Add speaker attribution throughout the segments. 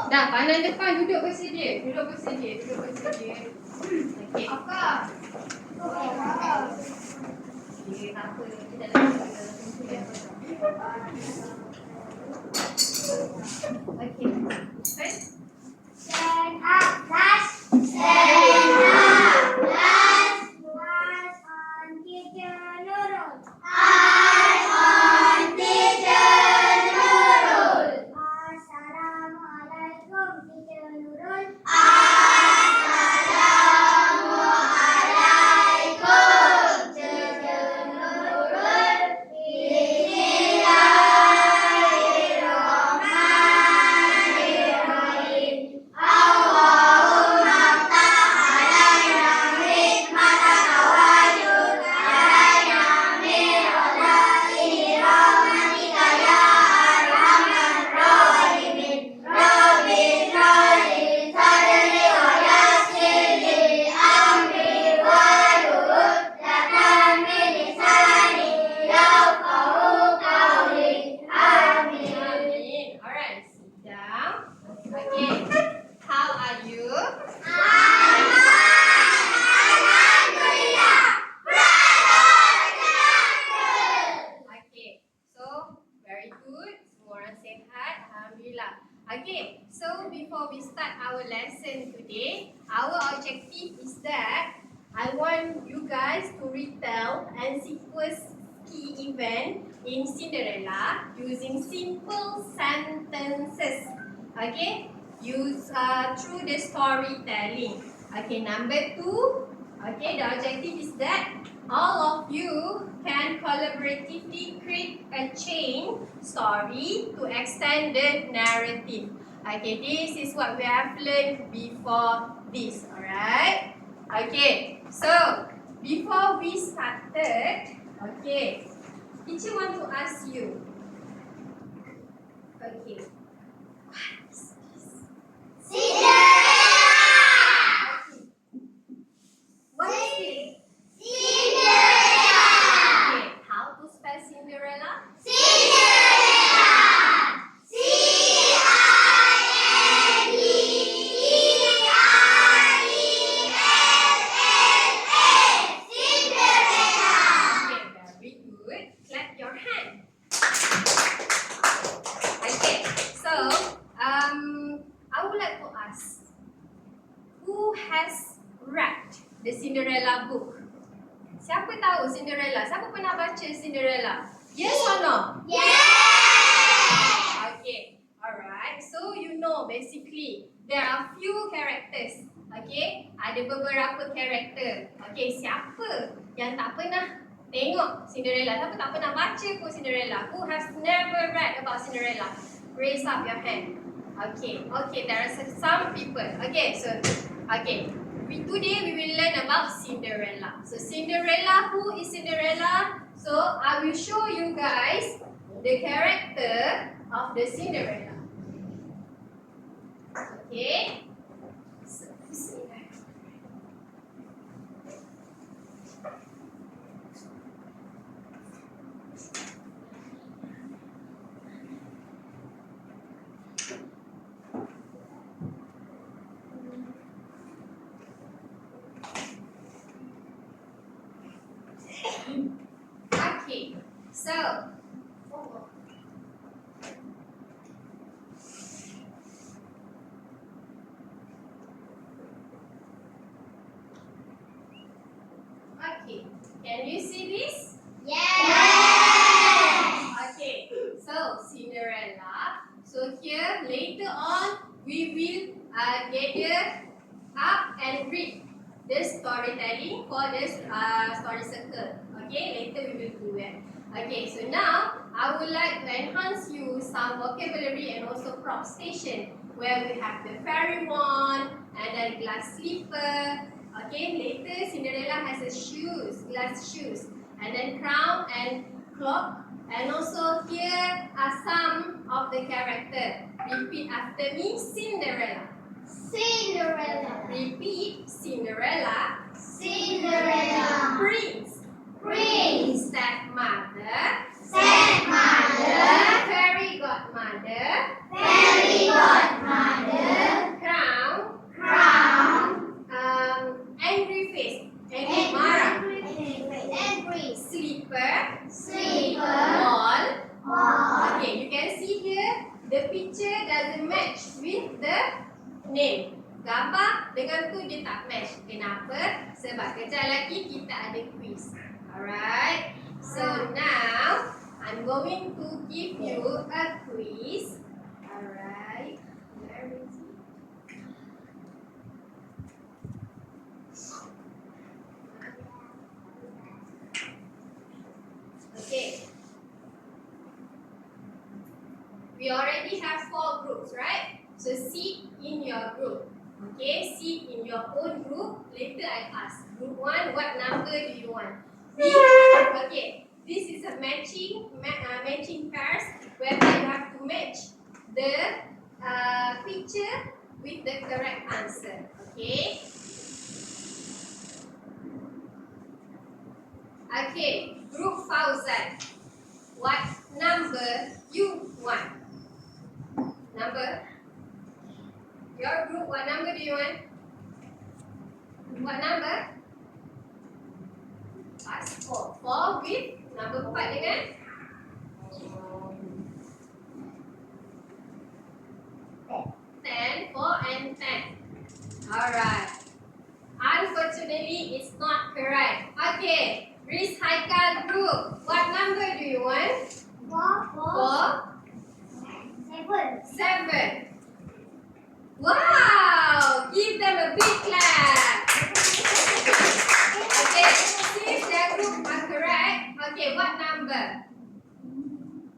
Speaker 1: Dah, pandang depan, duduk bersedia. Duduk bersedia, duduk bersedia. Okey. Apa? Okey, tak apa. Kita dah okey.
Speaker 2: Stand up, class. Stand up, class. March on, teacher Nurul. March on, teacher Nurul. Assalamualaikum, teacher Nurul. Assalamualaikum, teacher Nurul. Bismillahirrahmanirrahim. Allahumma ftah alaina hikmataka wajud alaina min rahmati rahmatika ya arhamar rahimin. Rabbi shrahli sadri wa yassir li amri wahlul 'uqdatam min lisani yafqahu qawli. Amin.
Speaker 1: Amin. Alright, sit down. Okay. How are you?
Speaker 2: Alhamdulillah.
Speaker 1: Okay. So, very good. Semua orang sihat. Alhamdulillah. Okay. So, before we start our lesson today, our objective is that I want you guys to retell and sequence key event in Cinderella using simple sentences. Okay, use through the storytelling. Okay, number 2. Okay, the objective is that all of you can collaboratively create a chain story to extend the narrative. Okay, this is what we have learned before this. Alright. Okay, so before we started, okay, teacher want to ask you. Okay. What is this?
Speaker 2: Cinderella.
Speaker 1: What is this?
Speaker 2: Cinderella.
Speaker 1: Okay, how to spell Cinderella?
Speaker 2: Cinderella. Cinderella.
Speaker 1: Okay, very good. Clap your hand. Okay, so I would like to ask, who has read the Cinderella book? Siapa tahu Cinderella? Siapa pernah baca Cinderella? Yes or no?
Speaker 2: Yes.
Speaker 1: Okay, alright. So you know basically there are few characters. Okay, ada beberapa karakter. Okay, siapa yang tak pernah tengok Cinderella? Siapa tak pernah baca pun Cinderella? Who has never read about Cinderella? Raise up your hand. Okay, okay, there are some people. Okay, so okay. Today we will learn about Cinderella. So Cinderella, who is Cinderella? So I will show you guys the character of the Cinderella. Okay. So, okay, so okay, can you see this?
Speaker 2: Yes.
Speaker 1: Okay, so Cinderella. So here later on we will gather up and read the storytelling for this story circle. Okay, later we will do that. Okay, so now I would like to enhance you some vocabulary and also prop station where we have the fairy wand and then glass slipper. Okay, later Cinderella has a shoes, glass shoes, and then crown and clock. And also here are some of the character. Repeat after me, Cinderella.
Speaker 2: Cinderella.
Speaker 1: Repeat, Cinderella.
Speaker 2: Cinderella.
Speaker 1: Prince.
Speaker 2: Prince.
Speaker 1: Stepmother.
Speaker 2: Stepmother.
Speaker 1: Fairy godmother.
Speaker 2: Fairy godmother.
Speaker 1: the picture doesn't match with the name. Gambar dengan tu dia tak match. Kenapa? Sebab kejap lagi kita ada quiz. Alright. So now I'm going to give you a quiz. Alright. Where is it? Okay. We already have 4 groups, right? So sit in your group. Okay, sit in your own group. Later I ask. Group 1, what number do you want? Okay, this is a matching pairs whereby you have to match the picture with the correct answer. Okay. Okay, group Fauzan. What number you want? Number? Your group, what number do you want? What number? Ask 4. 4 with number 4 dengan? 10, 4 and 10. Alright. Unfortunately, it's not correct. Okay, Riz Haikal group. What number do you want? 4, 7. Wow! Give them a big clap. Okay, since their group are correct. Okay, what number?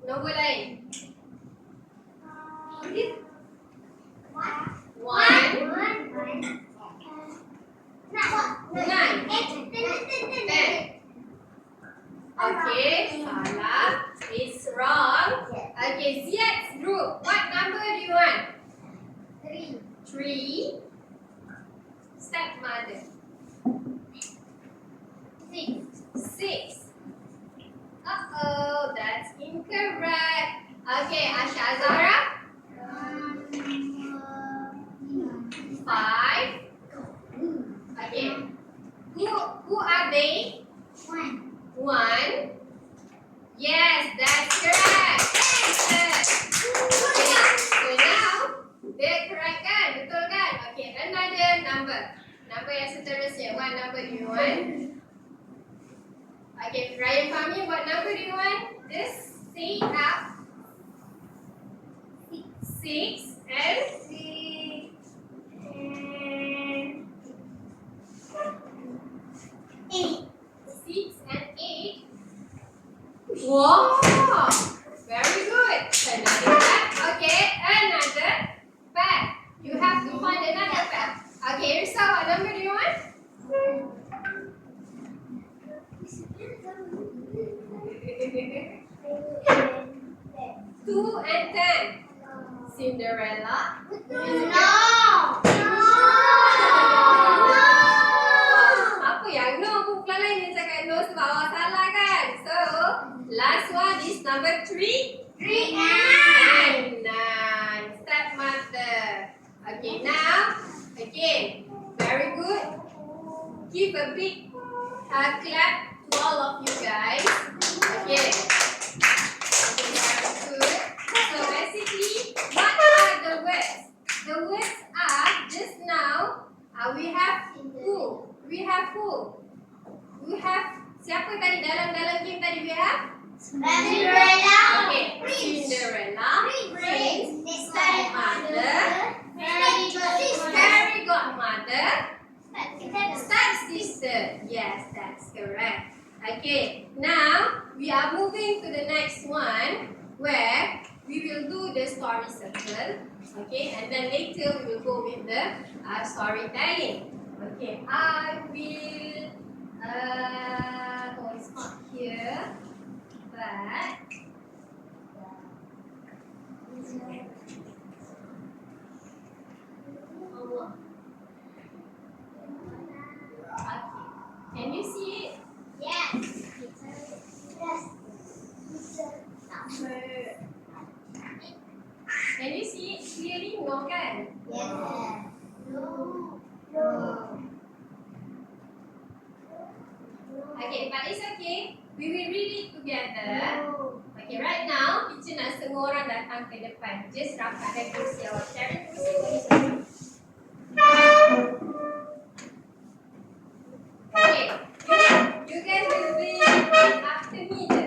Speaker 1: Nombor lain. 1, 9, 10. Okay, salah. It's wrong. Okay, Ziad's group. What number do you want? 3. Stepmother. 6. Uh-oh, that's incorrect. Okay, Asha Azara. 5. Okay. Who are they? 1. Yes, that's correct. Okay. So now, they're correct kan? Betul kan? Okay, another number. Number yang seterusnya. What number do you want? Okay, Ryan Fahmi, what number do you want? Just say it out. 6 and 6 and 8. Wow! Very good. Another pack. Okay, another pack. You have to find another pack. Okay, Risa, what number do you want? 2 and 10. Cinderella. Apa yang no? Bukan lain yang cakap no sebab awak salah kan? So, last one is number 3. 9. Stepmother. Okay, now, again, very good. Give a big clap to all of you guys. Okay. Very good. So basically, what are the words? The words are just now. We have who? We have who? We have siapa tadi dalam game tadi we have? Okay, Cinderella, Prince, Stepmother, Fairy Godmother, Stepsister. Yes, that's correct. Okay, now we are moving to the next one where we will do the story circle. Okay, and then later we will go with the storytelling. Okay, I will. Oh, it's not here, but. Okay. Can you see it? Can you see it clearly? No, kan? Okay, but it's okay. We will read it together. Okay, right now, teacher nak semua orang datang ke depan. Just rapatkan kursi awak. Cari kursi kosong. Okay, you guys will be after me je.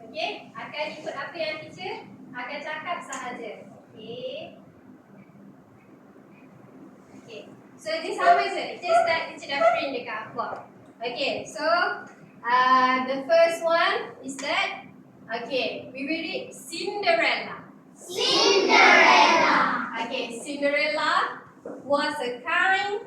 Speaker 1: Okay, akan ikut apa yang teacher akan cakap sahaja. Okay. Okay, so dia sama je. Teacher start, teacher dah print dekat board. Okay, so the first one is that, okay, we will read Cinderella.
Speaker 2: Cinderella.
Speaker 1: Okay, Cinderella was a kind.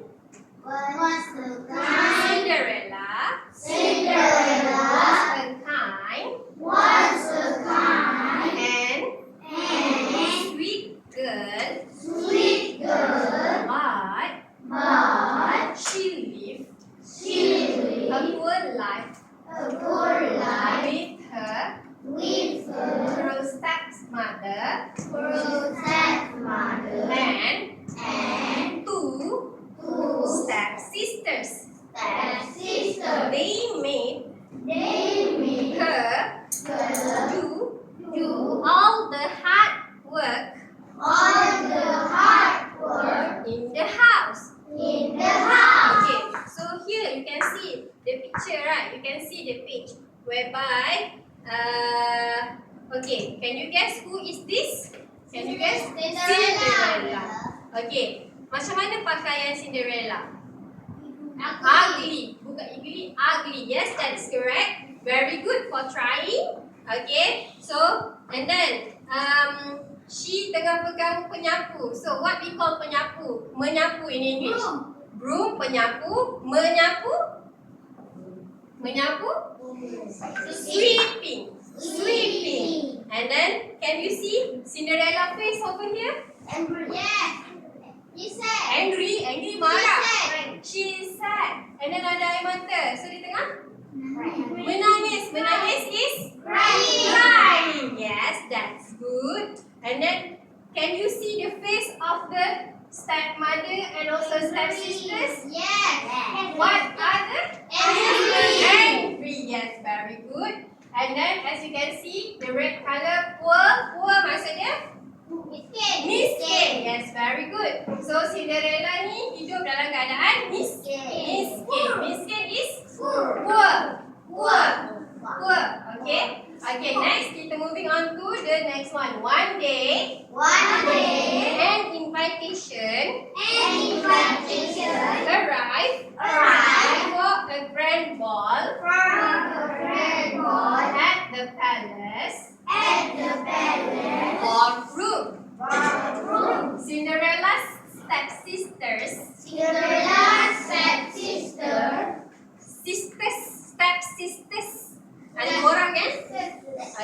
Speaker 2: Was the kind.
Speaker 1: Cinderella
Speaker 2: Cinderella
Speaker 1: was a kind
Speaker 2: was a kind
Speaker 1: and
Speaker 2: and
Speaker 1: sweet girl,
Speaker 2: sweet girl,
Speaker 1: but
Speaker 2: but
Speaker 1: she lived
Speaker 2: she
Speaker 1: a
Speaker 2: lived
Speaker 1: poor life
Speaker 2: a poor life
Speaker 1: with her
Speaker 2: with her
Speaker 1: cruel stepmother
Speaker 2: stepmother
Speaker 1: and two
Speaker 2: two
Speaker 1: stepsisters.
Speaker 2: stepsisters.
Speaker 1: They made
Speaker 2: Her
Speaker 1: do
Speaker 2: do
Speaker 1: all the hard work
Speaker 2: all the hard work
Speaker 1: in the house.
Speaker 2: in the house.
Speaker 1: Okay, so here you can see the picture, right? You can see the page whereby, okay, can you guess who is this? Can you guess? Cinderella. Okay, macam mana pakaian Cinderella? Ugly, bukan ugly, ugly. Yes, that is correct. Very good for trying. Okay, so and then she tengah pegang penyapu. So what we call penyapu? Menyapu in English. Broom, penyapu, menyapu, menyapu, sweeping, sweeping. And then can you see Cinderella face over here?
Speaker 2: Yeah. He said.
Speaker 1: Angry, angry marah.
Speaker 2: She
Speaker 1: She is sad. And then ada air mata. So di tengah
Speaker 2: said.
Speaker 1: menangis. Menangis is
Speaker 2: Crying.
Speaker 1: crying. Yes, that's good. And then can you see the face of the stepmother and also stepsisters?
Speaker 2: Yes.
Speaker 1: What are the?
Speaker 2: Angry.
Speaker 1: Angry. Yes, very good. And then as you can see, the red color poor. Poor maksudnya
Speaker 2: Miskin.
Speaker 1: miskin. Yes, very good. So Cinderella ni hidup dalam keadaan miskin. Miskin. Miskin is
Speaker 2: Poor.
Speaker 1: poor. Poor. Poor. Okay. Okay, next kita moving on to the next one. One day,
Speaker 2: One day,
Speaker 1: an invitation
Speaker 2: an invitation
Speaker 1: arrived
Speaker 2: arrived
Speaker 1: for a grand ball
Speaker 2: from a grand ball
Speaker 1: at the palace
Speaker 2: at the palace
Speaker 1: ballroom.
Speaker 2: ballroom.
Speaker 1: Cinderella's stepsisters,
Speaker 2: Cinderella's stepsister,
Speaker 1: stepsisters. Ada dua orang kan?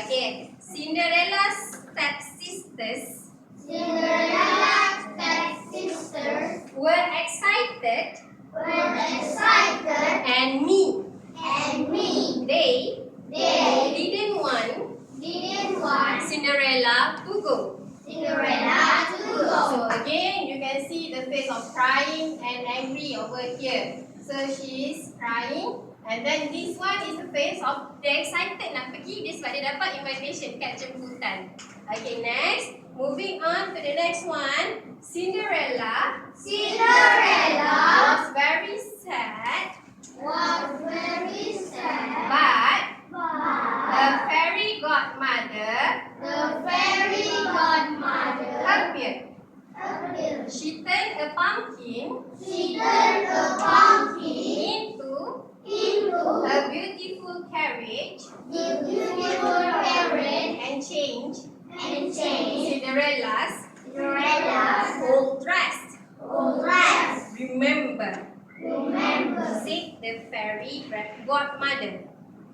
Speaker 1: Okay. Cinderella's stepsisters
Speaker 2: Cinderella's stepsisters
Speaker 1: were excited
Speaker 2: were excited
Speaker 1: and mean.
Speaker 2: and me.
Speaker 1: They
Speaker 2: They
Speaker 1: didn't want
Speaker 2: didn't want
Speaker 1: Cinderella to go.
Speaker 2: Cinderella to go.
Speaker 1: So again, you can see the face of crying and angry over here. So she is crying. And then this one is the face of the excited nak pergi dia sebab dia dapat invitation kat jemputan. Okay, next. Moving on to the next one. Cinderella
Speaker 2: Cinderella
Speaker 1: was very sad,
Speaker 2: was very sad,
Speaker 1: but her
Speaker 2: but
Speaker 1: fairy godmother
Speaker 2: the fairy godmother
Speaker 1: appeared.
Speaker 2: appeared.
Speaker 1: She turned a pumpkin
Speaker 2: She turned a pumpkin
Speaker 1: into
Speaker 2: into
Speaker 1: a beautiful carriage
Speaker 2: the beautiful carriage
Speaker 1: and changed
Speaker 2: and changed
Speaker 1: Cinderella's
Speaker 2: Cinderella's
Speaker 1: old dress.
Speaker 2: old dress.
Speaker 1: Remember,
Speaker 2: Remember,
Speaker 1: said the fairy godmother.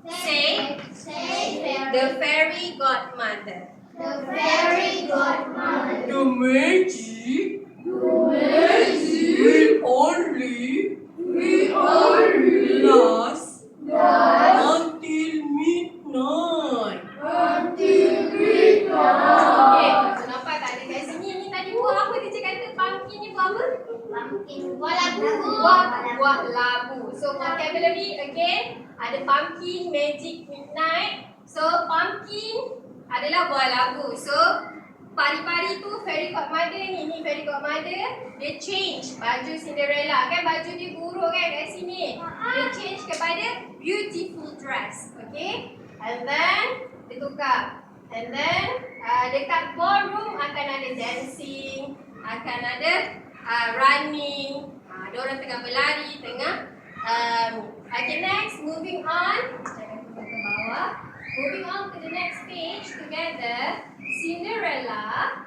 Speaker 1: Say,
Speaker 2: say
Speaker 1: the fairy godmother.
Speaker 2: the fairy godmother.
Speaker 1: The magic will only last until midnight.
Speaker 2: Until midnight.
Speaker 1: Okay, so nampak tak ada kat sini ni tadi buah apa dia kata pumpkin ni buah apa?
Speaker 2: Pumpkin buah labu.
Speaker 1: Buah labu. So vocabulary again ada pumpkin, magic, midnight. So pumpkin adalah buah labu. So, pari-pari tu fairy godmother ni fairy godmother, dia change baju Cinderella. Kan baju dia buruk kan kat sini. Dia change kepada beautiful dress. Okay? And then, dia tukar. And then, dekat ballroom akan ada dancing, akan ada running. Diorang tengah berlari, tengah okay, next, moving on. Saya akan turun ke bawah. Moving on to the next page together. Cinderella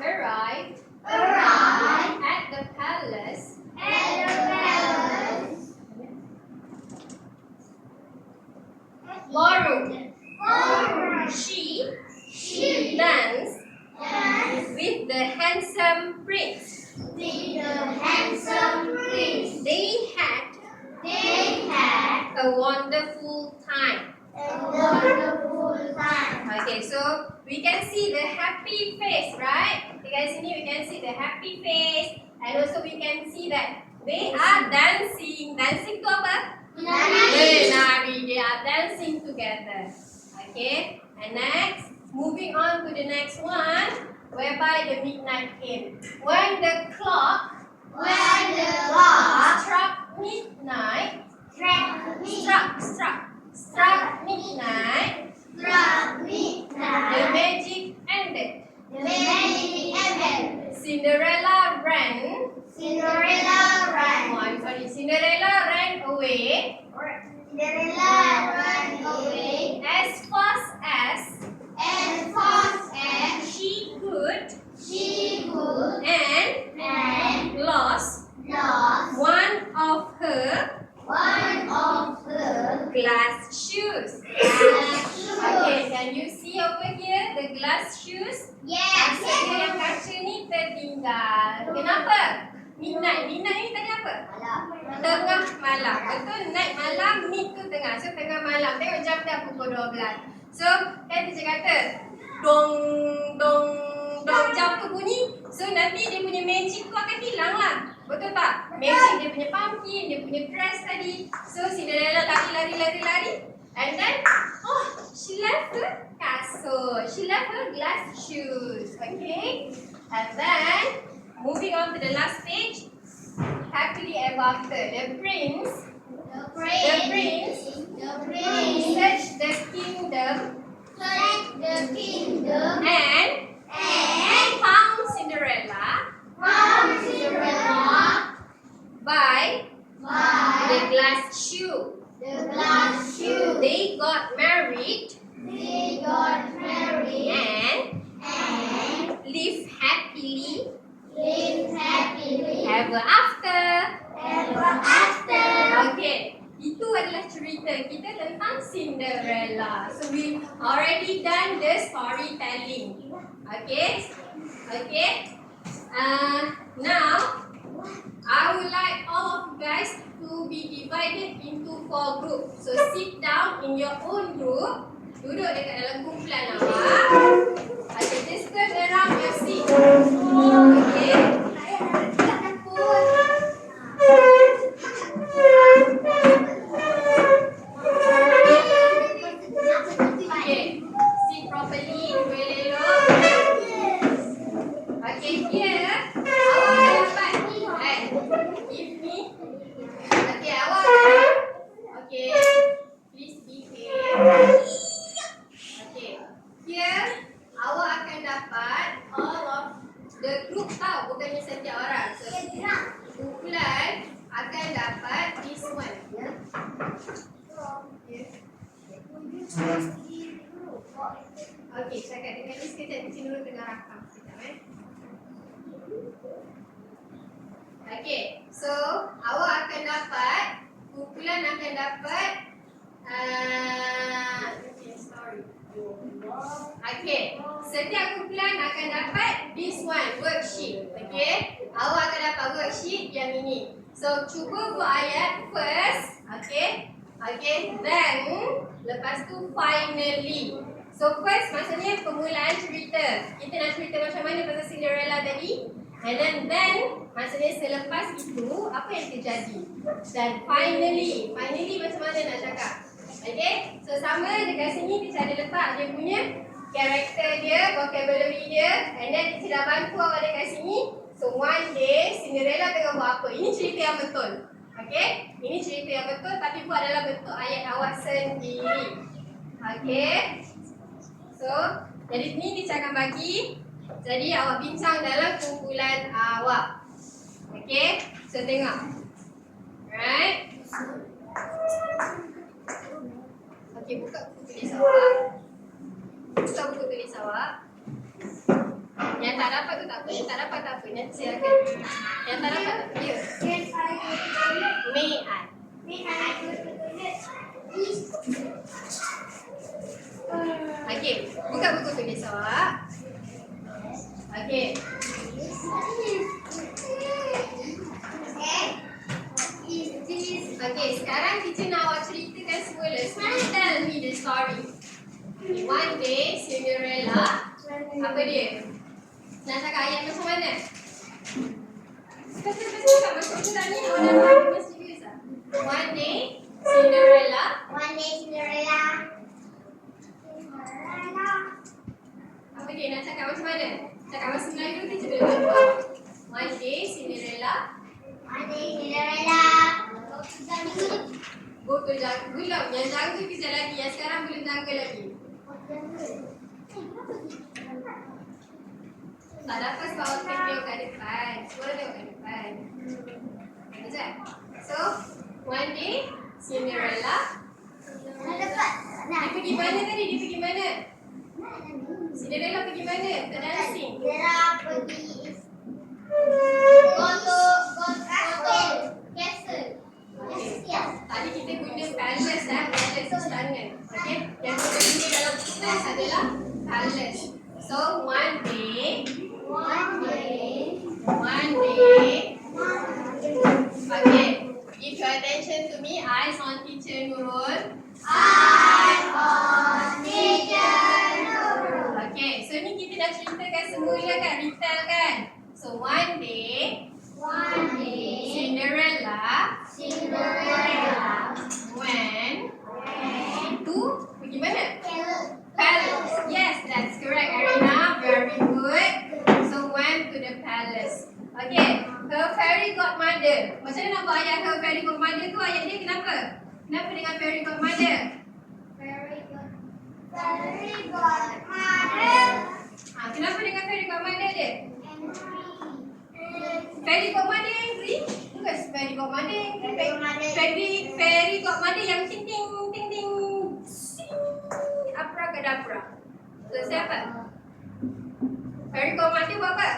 Speaker 1: arrived at the palace ballroom. She danced with the handsome prince. They had a wonderful time. Okay, so we can see the happy face, right? Dekat sini we can see the happy face, and also we can see that they are dancing. Dancing tu apa? Menari. They are dancing together. Okay, and next, moving on to the next one, whereby the midnight came. When the clock struck midnight, struck midnight, the magic ended. Cinderella ran. Oh, I'm sorry. Cinderella ran away as fast as she could and lost one of her glass shoes. Okay, can you see over here the glass shoes? Maksudnya yang kaca ni tertinggal. Kenapa? Midnight ni tadi apa? Tengah malam. Betul? Night malam, mid tu tengah. So tengah malam. Tengok jam dah pukul 12. So kan teacher kata dong dong dong, jam tu bunyi. So nanti dia punya magic tu akan hilang lah. Betul tak? Magic dia punya pumpkin, dia punya dress tadi. So Cinderella lari. And then, she left her castle. She left her glass shoes. Okay? And then, moving on to the last page. Happily ever after. The prince searched the kingdom and found Cinderella by the glass shoe. They got married and lived happily ever after. Okay, itu adalah cerita kita tentang Cinderella. So we already done the storytelling. Okay. Now I would like all of you guys to be divided into 4 groups. So sit down in your own group. Duduk dekat dalam kumpulan awak. Okay, just turn around your seat. Okay. Okay, sit properly. Boleh elok. Okay, here awak dapat give me. Okay, awak. Okay, please behave. Okay, here awak akan dapat all of the group tau, bukannya setiap orang. So, kumpulan akan dapat this one. Okay, cakap dengan ni sekejap. Di sini dulu tengah rakam sekejap. Okay, so awak akan dapat, kumpulan akan dapat okay, setiap kumpulan akan dapat this one, worksheet. Okay, awak akan dapat worksheet yang ini. So cuba buat ayat first. Okay, then lepas tu finally. So first maksudnya permulaan cerita. Kita nak cerita macam mana pasal Cinderella tadi. And then maksudnya selepas itu apa yang terjadi. Dan finally macam mana nak cakap? Okay, so sama dekat sini teacher ada letak dia punya karakter dia, vocabulary dia, and then teacher dah bantu awak dekat sini. So one day Cinderella tengah buat apa? Ini cerita yang betul. Okay, ini cerita yang betul tapi buat dalam bentuk ayat awak sendiri. Okay, so jadi ni teacher akan bagi. Jadi awak bincang dalam kumpulan awak. Okay, so tengok. Right. Okay, buka buku tulis awak. Buka buku tulis awak. Yang tak dapat tu tak apa. Yang tak dapat tak apa. Nanti saya akan. Yang tak dapat tak apa. Ya. May I? Okay, buka buku tulis awak. Okay. Okay, sekarang teacher nak awak ceritakan semula. Tell me the story. One day, Cinderella, apa dia? Nak cakap ayat macam mana? Betul-betul tak macam tu tadi. Orang lagi mesti serius lah. One day, Cinderella. Apa dia nak cakap macam mana? Cakap bahasa Melayu teacher boleh bantu awak. One day, Cinderella. Go to jungle. Belum. Yang jungle kejap lagi. Yang sekarang belum jungle lagi. Tak dapat sebab awak tengok kat depan. Suara tengok kat depan. Sekejap. So, one day, Cinderella. Dia pergi mana tadi? Dia pergi mana? Cinderella pergi mana? Untuk dancing. Tadi kita guna palace dan palace tangan. Okay? Yang kita guna dalam palace adalah palace. So, one day. Okay. Give your attention to me. Eyes on teacher Nurul. Okay. So, ni kita dah ceritakan semula kan? Retell kan? So, one day. Cinderella went to pergi mana? Palace. Yes, that's correct, Arina. Very good. So went to the palace. Okay, her fairy godmother. Macam mana nak buat ayat her fairy godmother tu? Ayat dia kenapa? Kenapa dengan fairy godmother? Kenapa dengan fairy godmother dia? Fairy godmother yang angry? Bukan fairy godmother yang angry. Fairy godmother yang ting ting ting ting sing abracadabra. So siapa? Fairy godmother buat apa?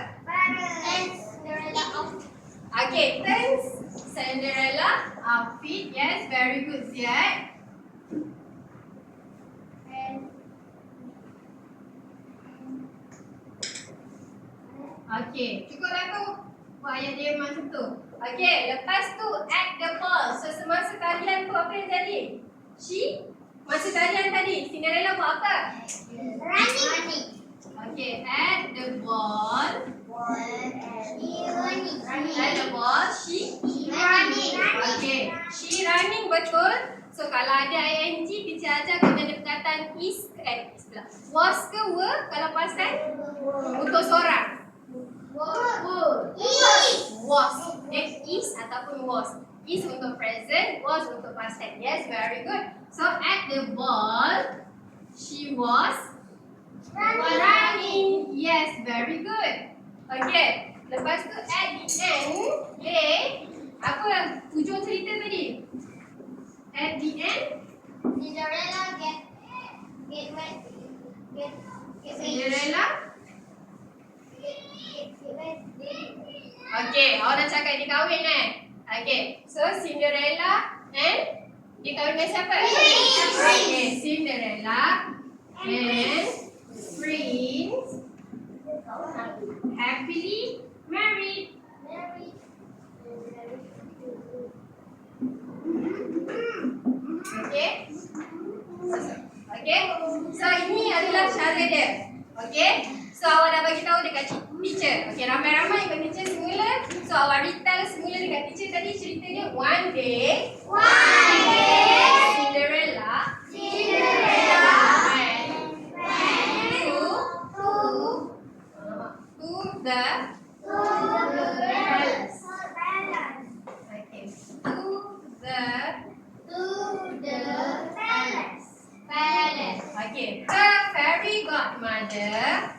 Speaker 1: Okay, turns Cinderella outfit. Yes, very good, Ziad. Okay, cukup dah tu. Buat ayat dia macam tu. Okay, lepas tu act the ball. So semasa tarian tu apa yang jadi? Masa tarian tadi, Cinderella buat apa?
Speaker 2: Running.
Speaker 1: Okay, act the ball. Act the ball, she
Speaker 2: Running.
Speaker 1: Okay, she running, betul. So kalau ada ing, teacher ajar kena ada perkataan is pula. Was ke were kalau pasal untuk seorang? Was. Is ataupun was. Is untuk present, was untuk past tense. Yes, very good. So at the ball, she was running. Yes, very good. Okay. Lepas tu at the end, apa hujung cerita tadi? At the end,
Speaker 2: Cinderella get wet.
Speaker 1: Cinderella. Okay, awak dah cakap dia kahwin Okay, so Cinderella and dia kahwin dengan siapa? Okay, Cinderella and Prince happily married. Okay. Okay. So ini adalah cara dia. Okay. So awak dah bagi tahu dekat teacher. Okay, ramai-ramai ikut teacher semula. So awak retell semula dekat teacher tadi ceritanya one day. Cinderella the
Speaker 2: palace.
Speaker 1: okay. To the
Speaker 2: Palace.
Speaker 1: okay. Her fairy godmother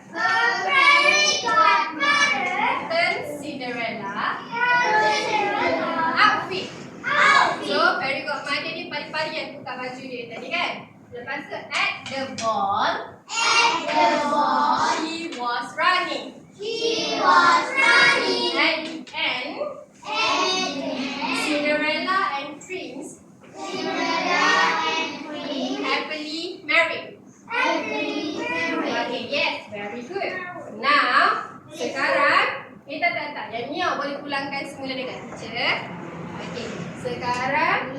Speaker 1: turns Cinderella outfit. So fairy godmother ni pari-pari yang tukar baju dia tadi kan. Lepas tu at the ball she was running. At the end Cinderella and Prince happily married. Okay, yes, very good. Now, sekarang kita tak. Yang ni awak boleh pulangkan semula dengan teacher. Okay, sekarang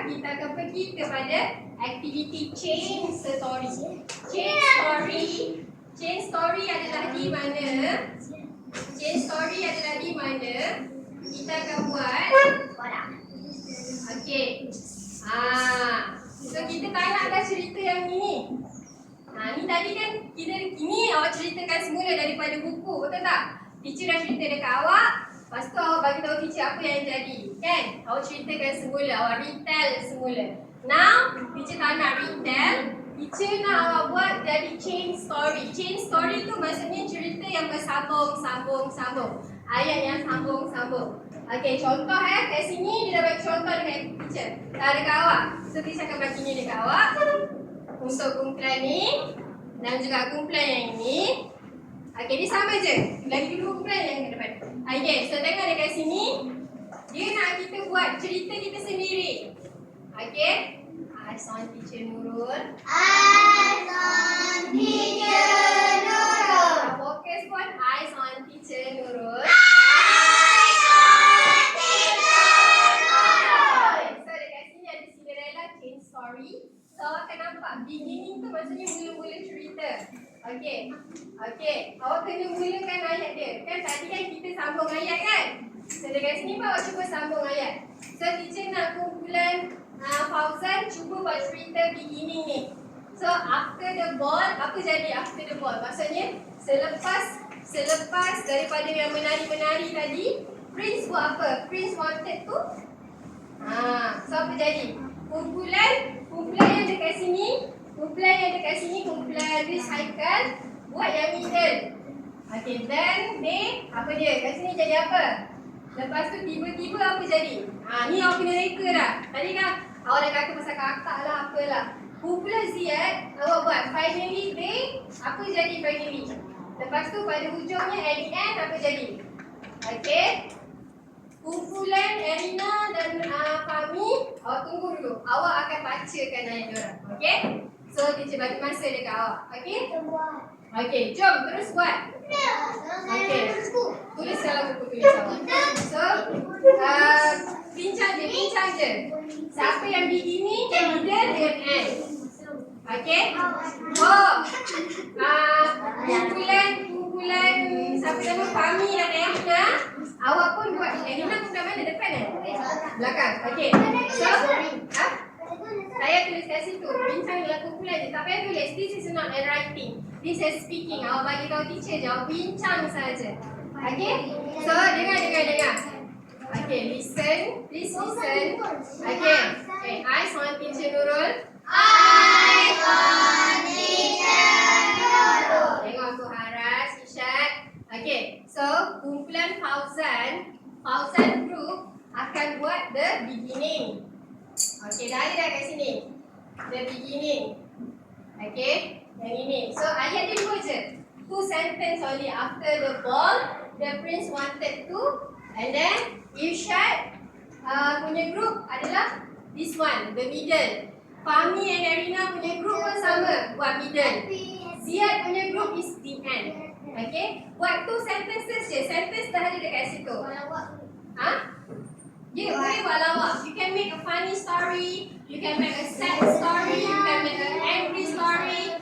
Speaker 1: kita akan pergi kepada aktiviti change story. Change story adalah di mana? Kita akan buat. Okay. So kita tak naklah cerita yang ni. Ni tadi kan ini awak ceritakan semula daripada buku, betul tak? Teacher dah cerita dekat awak, lepas tu awak bagi tahu teacher apa yang jadi, kan? Awak ceritakan semula, awak retell semula. Now, teacher tak nak retell, teacher nak awak buat jadi chain story. Chain story tu maksudnya cerita yang bersambung-sambung. Ayat yang sambung-sambung. Okey, contoh kat sini dia dah bagi contoh dekat teacher. Dekat awak. So teacher akan bagi ni dekat awak. Untuk kumpulan ni dan juga kumpulan yang ini. Okey, dia sama je. Lagi dua kumpulan yang ke depan. Okey, so tengok dekat sini. Dia nak kita buat cerita kita sendiri. Okey. Eyes on teacher Nurul. Fokus pun eyes on teacher Nurul. So dekat sini ada Cinderella chain story. So awak akan nampak beginning tu maksudnya mula-mula cerita. Okey. Awak kena mulakan ayat dia. Kan tadi kan kita sambung ayat kan? So dekat sini pun awak cuba sambung ayat. So teacher nak kumpulan Fauzan cuba buat cerita beginning ni. So after the ball, apa jadi after the ball? Maksudnya selepas daripada yang menari-menari tadi, Prince buat apa? Prince wanted to so apa jadi? Kumpulan yang dekat sini, kumpulan Riz Haikal buat yang middle. Okay, then they apa dia? Kat sini jadi apa? Lepas tu tiba-tiba apa jadi? Ni awak kena reka dah. Tadi kan awak dah kata pasal kakak lah, apalah. Kumpulan Ziyad, awak buat finally they, apa jadi finally? Lepas tu pada hujungnya at the end apa jadi? Okay. Kumpulan Erina dan Fahmi, awak tunggu dulu. Awak akan bacakan ayat diorang. Okay. So teacher bagi masa dekat awak. Okay. Okay, jom terus buat. Okay. Tulis dalam buku tulis awak. So, bincang je. Siapa yang begini, middle dengan end. Okay. Kumpulan siapa nama Fahmi dan Erina. Awak pun buat. Erina kumpulan mana? Depan belakang. Okay. So, saya tulis kat situ. Bincang dalam kumpulan je. Tak payah tulis. This is not a writing. This is speaking. Awak bagi tahu teacher je. Awak bincang saja. Okay. So, dengar. Okay, listen. Please listen. Okay. Eyes on teacher Nurul. Tengok aku Haras, Isyad. Okay. So, kumpulan Fauzan group akan buat the beginning. Okay, dah ada kat sini. The beginning. Okay, yang ini. So, ayat dia dua je. 2 sentence only. After the ball, the prince wanted to. And then, Irsyad punya group adalah this one, the middle. Fahmi and Erina punya group pun sama, buat middle. Ziyad punya group is the end. Okay, buat 2 sentences je. Sentence dah ada dekat situ. Ya, boleh buat lawak. You can make a funny story, you can make a sad story, you can make an angry story.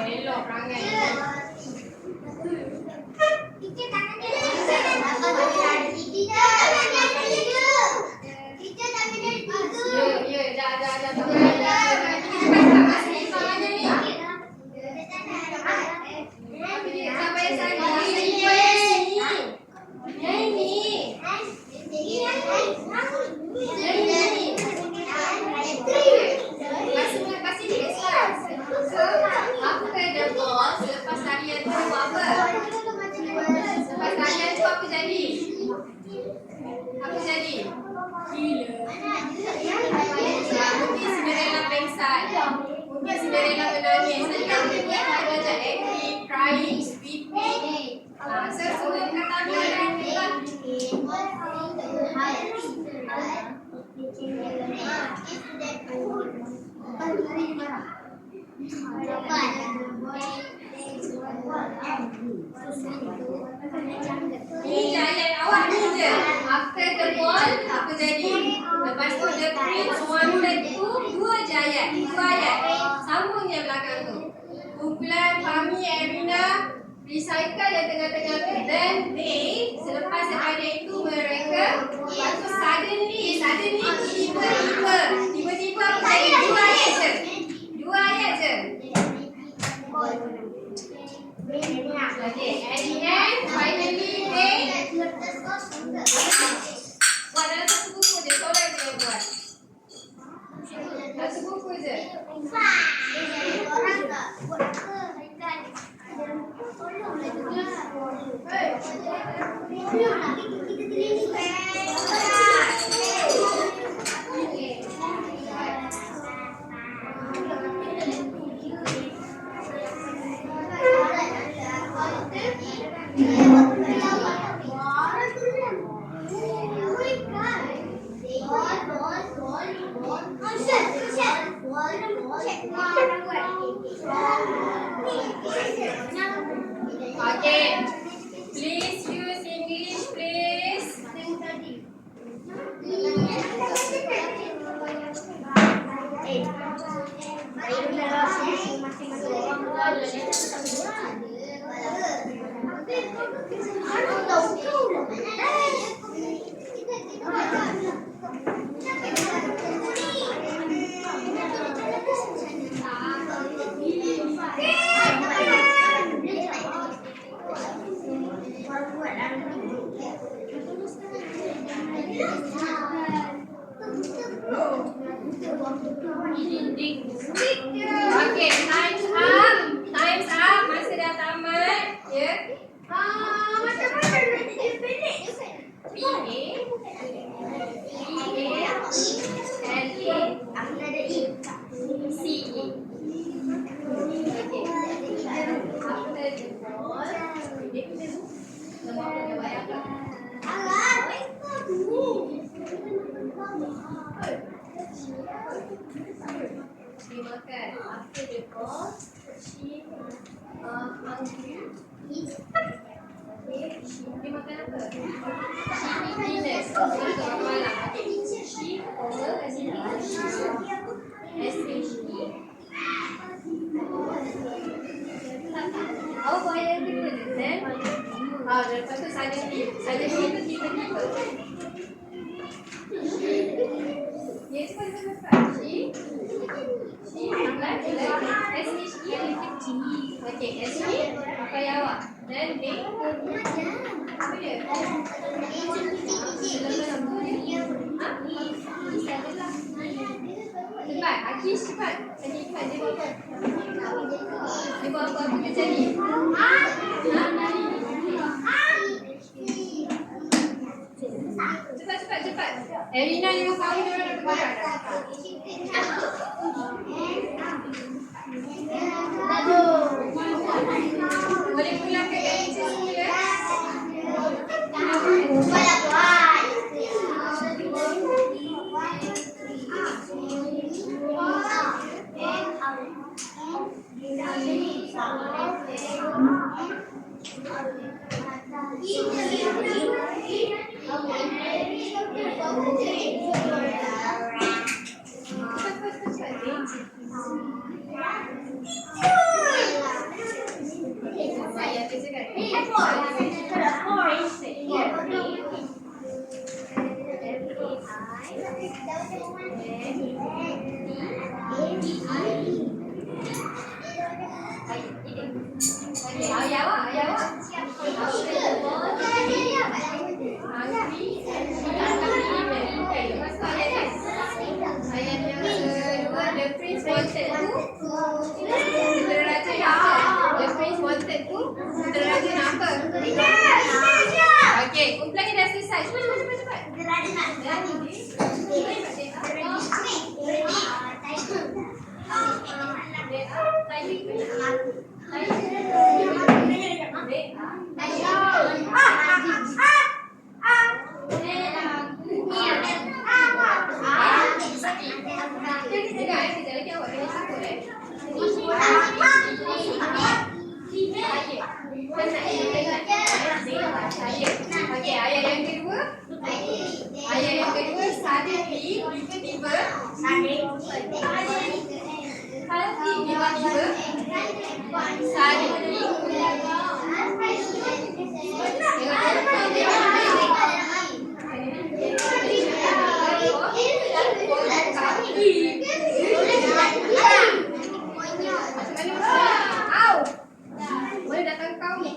Speaker 1: Elok perangai. Selepas tarian tu apa? Selepas tarian tu apa jadi? Apa jadi? Mungkin Cinderella pengsan. Mungkin Cinderella menangis. Nanti kita belajar acting, crying, weeping. So semua kata dan ini giant awak ni je. After the ball, apa jadi? Lepas tu the prince wanted to dua giant. Dua ayat. Sambung je belakang tu. Kumpulan Fahmi, Erina recycle yang tengah-tengah tu. Then they, selepas daripada itu mereka, lepas tu suddenly tiba-tiba apa jadi? Dua ayat je. Dua ayat je. Okay, at the end, finally they buat dalam satu buku je, seorang je yang buat. Satu buku je. Okay, please use English, please. Okay, time's up. Time's up. Masa dah tamat. Ya.
Speaker 2: Macam mana nak dia pendek?
Speaker 1: Dimakan. After the ball, she hungry. Dia makan apa? She eat dinner. Makan malam. She over kasi dinner. S-H-E. Awak buat yang kedua je, then? Lepas tu suddenly itu tiba-tiba. Ya, cepat. She S-H-E. Okay, S-H-E. Pakai awak. Then they. Apa dia? Cepat, Akish cepat. Tadi ikan dia buat apa? Dia buat apa kerja ni? Cepat. Erina yang tahu dia orang nak keluar. Boleh pulang ke gaji semula? Ayah awak Ayah awak? Hungry and she hungry. Okay, lepas tu ayat ni. Ayat yang kedua, the prince wanted to. Putera raja nak apa? The prince wanted to. Putera raja nak apa? Okay, kumpulan ni dah selesai. Cepat. Okey, ayat yang kedua. Ayat yang kedua, suddenly, tiba-tiba. Tiba-tiba. Suddenly. Au! Boleh datang kau ni.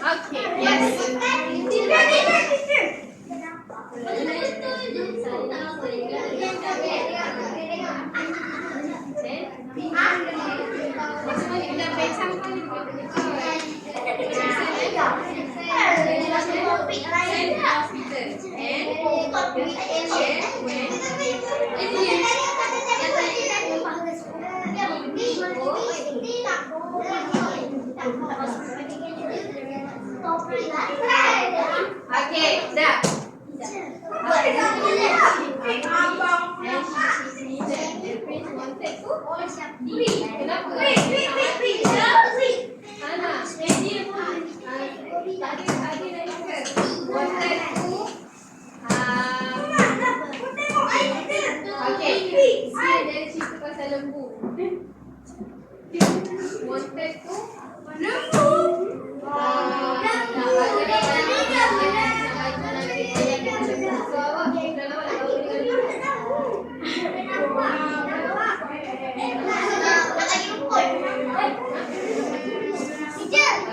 Speaker 1: Okay, yes. Okay, dah.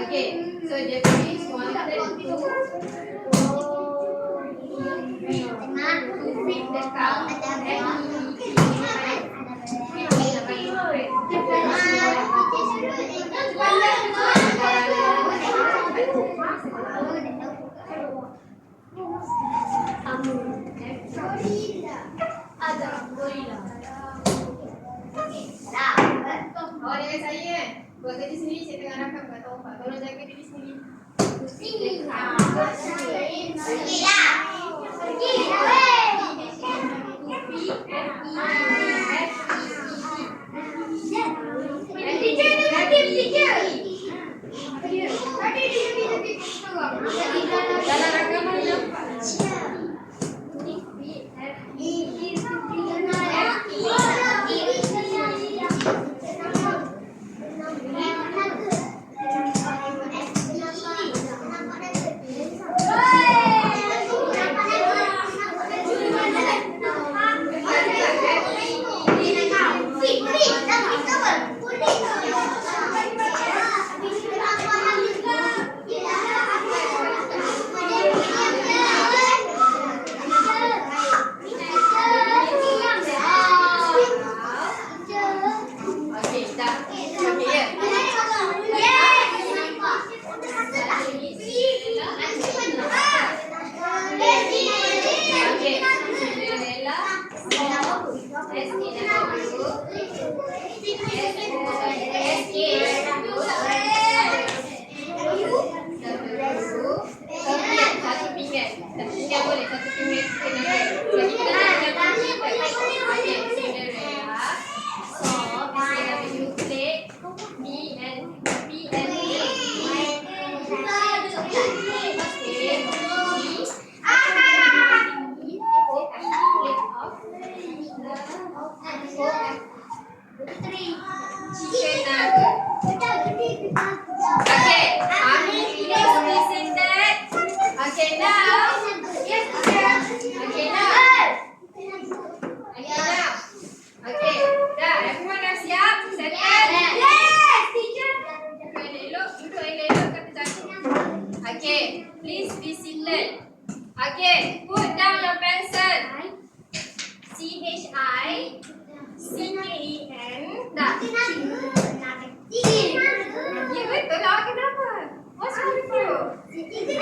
Speaker 1: Okay, so the prince wanted to feed the cow awak dengan saya buat kerja sendiri, saya tengah rakam kat tahu Pak. Tolong jaga diri sendiri. Dalam rakaman nampak. Okay, Ami, please be seated. Okay, now. Okay, now. Okay, now. Okay, dah. Everyone dah siap? Settle? Elok, duduk elok kata jatuh. Okay, please be seated. Okay, put down your pencil. CHICKEN. Dah. Ya betul lah, kenapa? What's wrong with you? CHICKEN.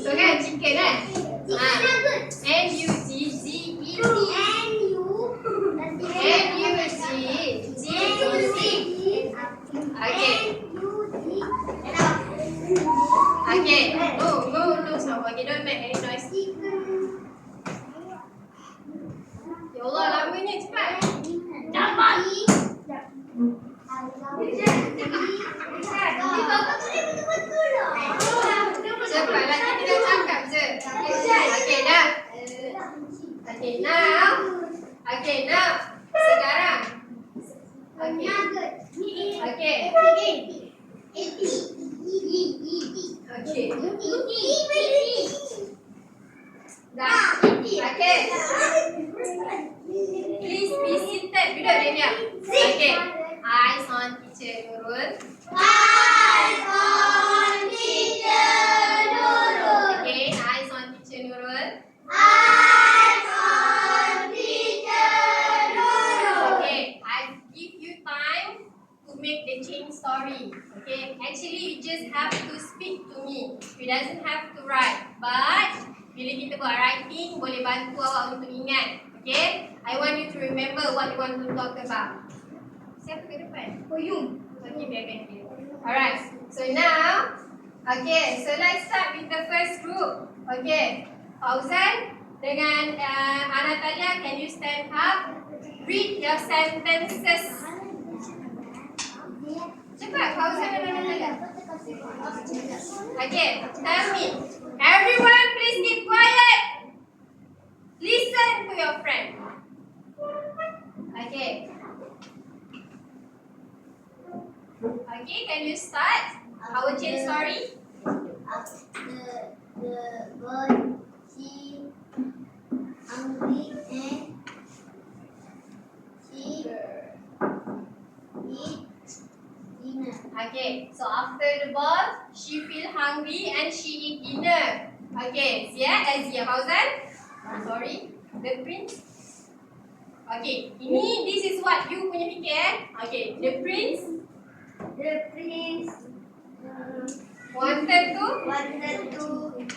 Speaker 1: Betul kan? Chicken kan? Okay. No. So, okay, don't make any noise. Ya Allah, lamanya cepat. Cepat lagi kita cakap je. Okay, dah. Okay, now. Sekarang. Okay. Dah. Okay. Please be seated. Duduk dia diam. Okay. Eyes on teacher Nurul. Okay, eyes on teacher Nurul. Okay, I give you time to make the chain story. Okay, actually you just have to speak to me. You doesn't have to write. But bila kita buat writing, boleh bantu awak untuk ingat. Okay, I want you to remember what you want to talk about. Siapa ke depan? Koyum. Okay, biarkan dia. Alright, so now, okay, so let's start with the first group. Okay, Fauzan dengan Anatalia, can you stand up? Read your sentences. Cepat, Fauzan dan Anatalia. Okay, tell me. Everyone, please keep quiet. Listen to your friend. Okay. Okay, can you start our chain story?
Speaker 2: The bird, she hungry and she eat dinner.
Speaker 1: Okay, so after the ball, she feel hungry and she eat dinner. Okay, Zia, Fauzan. Sorry, the prince. Okay, this is what you punya fikir. Okay, the prince wanted to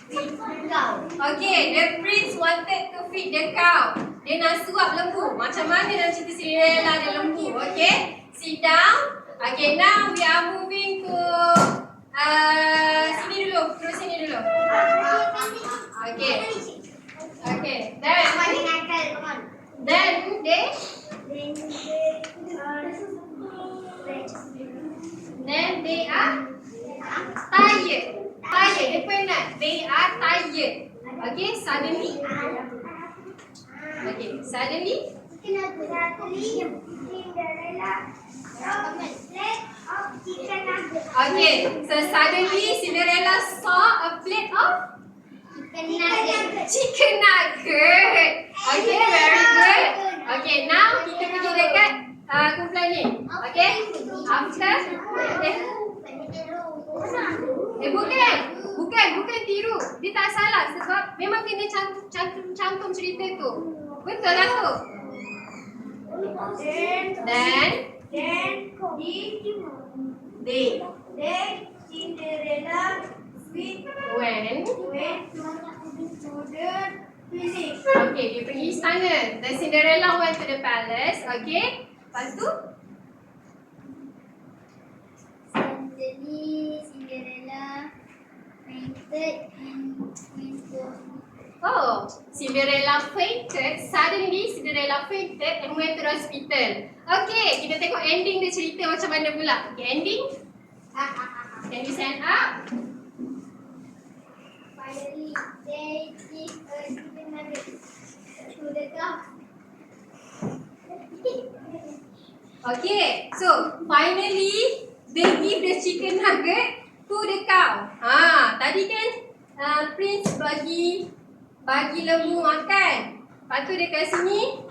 Speaker 2: feed the cow.
Speaker 1: Okay, the prince wanted to feed the cow. Dia nak suap lembu. Macam mana dalam cerita Cinderella ada lembu? Okay, sit down. Okay, now we are moving to sini dulu. Terus sini dulu. Okay. Okay, then they are tired. Dia penat. They are tired. Okay, suddenly. Okay, so suddenly Cinderella saw a plate of chicken nugget. Okay, very good. Okay, now kita pergi dekat kumpulan ni. Okay, after bukan tiru. Dia tak salah sebab memang kena cantum cerita tu. Betul lah tu. Then
Speaker 2: Cinderella
Speaker 1: went
Speaker 2: to the village.
Speaker 1: Okay, dia pergi istana. The Cinderella went to the palace. Okay, lepas tu
Speaker 2: Suddenly, Cinderella fainted and went to
Speaker 1: Oh, Cinderella fainted. Suddenly, Cinderella fainted and went to the hospital. Okay, kita tengok ending dia cerita macam mana pula. Okay, ending. Can you stand up?
Speaker 2: Finally, they give a chicken nugget to the cow.
Speaker 1: Okay, so finally they give the chicken nugget to the cow. Tadi kan Prince bagi lembu makan. Lepas tu dia kat sini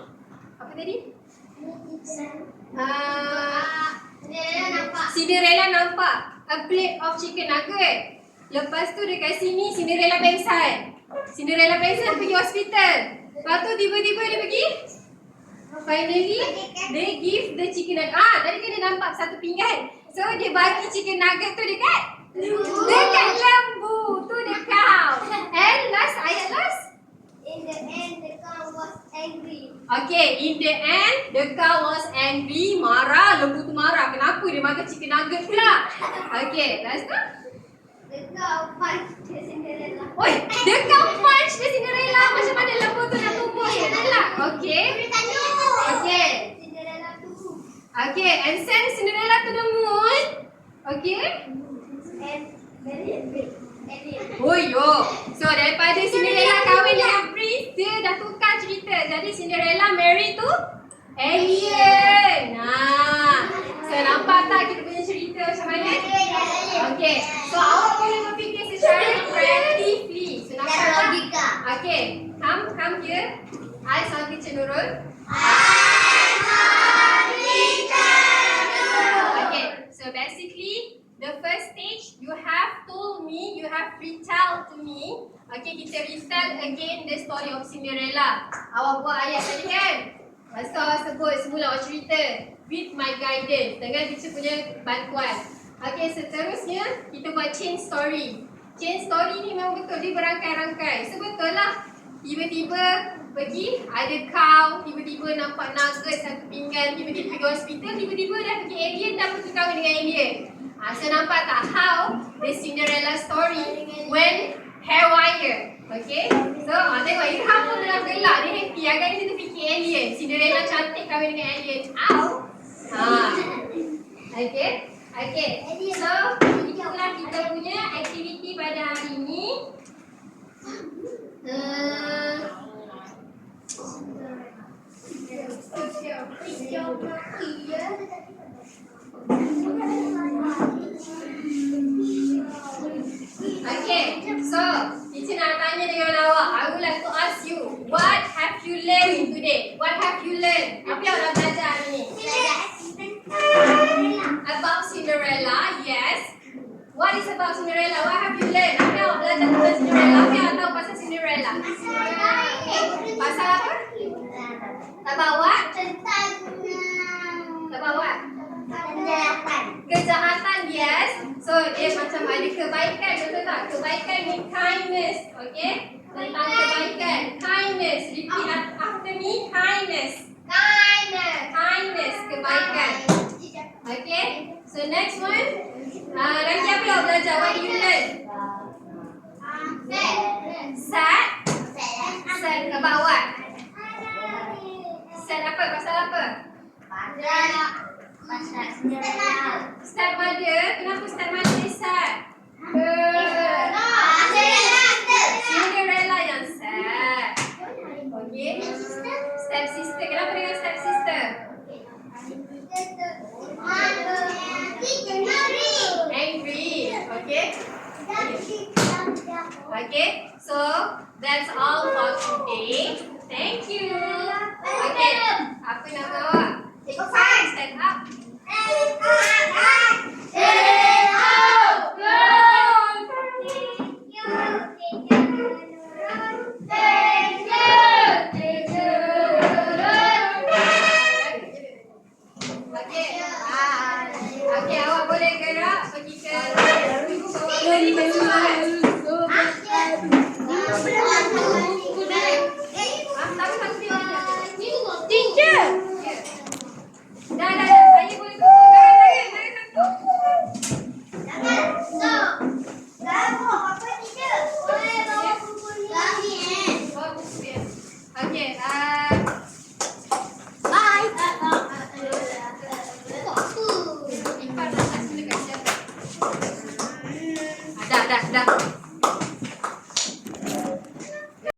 Speaker 1: apa tadi? Cinderella nampak a plate of chicken nugget. Lepas tu dekat sini Cinderella pengsan. Cinderella pengsan pergi hospital. Lepas tu tiba-tiba dia pergi. Finally they give the chicken nugget. Tadi kan dia nampak satu pinggan. So dia bagi chicken nugget tu dekat lembu. Tu the cow. And last ayat last.
Speaker 2: In the end, the cow was angry.
Speaker 1: Okay, in the end the cow was angry. Marah, lembu tu marah. Kenapa dia makan chicken nugget pula? Okay, last tu.
Speaker 2: The cow punched Cinderella.
Speaker 1: Oi, the cow punch the Cinderella. Macam mana lembu tu nak tumbuk Cinderella? Okay. Okay.
Speaker 2: Cinderella too.
Speaker 1: Okay, and send Cinderella to the moon. Okay.
Speaker 2: And very big.
Speaker 1: Oh yo. So daripada Cinderella kahwin dengan Prince, dia dah tukar cerita. Jadi Cinderella marry to alien. So nampak tak kita punya cerita macam mana? Okay. So awak boleh berfikir secara kreatifly. So nampak tak?
Speaker 2: Logika.
Speaker 1: Okay. Come here. I saw teacher Nurul. Okay. So basically the first stage, you have told me, you have retell to me. Okay, kita retell again the story of Cinderella. Awak buat ayat tadi kan? Lepas tu awak sebut semula awak cerita with my guidance, dengan teacher punya bantuan. Okay, seterusnya kita buat chain story. Chain story ni memang betul, dia berangkai-rangkai. So betul lah, tiba-tiba pergi ada cow, tiba-tiba nampak nugget satu pinggan, tiba-tiba pergi hospital, tiba-tiba dah pergi alien, dah pergi kahwin dengan alien. So nampak tak how the Cinderella story went haywire. Okay. So tengok Irham pun dalam gelak, dia happy. Agaknya dia terfikir alien. Cinderella cantik kahwin dengan alien. Ow. Okay. Okay. So itulah kita punya aktiviti pada hari ini. Okay, so teacher nak tanya dengan awak. I would like to ask you, what have you learned today? What have you learned? Apa yang awak belajar hari ni? About Cinderella, yes. What is about Cinderella? What have you learned? Apa yang awak belajar tentang Cinderella? Apa yang awak tahu pasal Cinderella? Pasal apa? About what? About what? Kejahatan, yes. So dia macam ada kebaikan, betul tak? Kebaikan ni kindness, okay? Tentang kebaikan, kindness. Repeat after me, kindness. Kindness, kebaikan. Okay? So next one. Lagi apa yang belajar? What did you learn? Sad. Sad about what? Sad apa? Pasal apa? Stepmother. Kenapa stepmother ni sad? Cinderella yang sad. Okay. Step sister. Kenapa dengan step sister? Angry. Okay. Okay. So that's all for today. Thank you.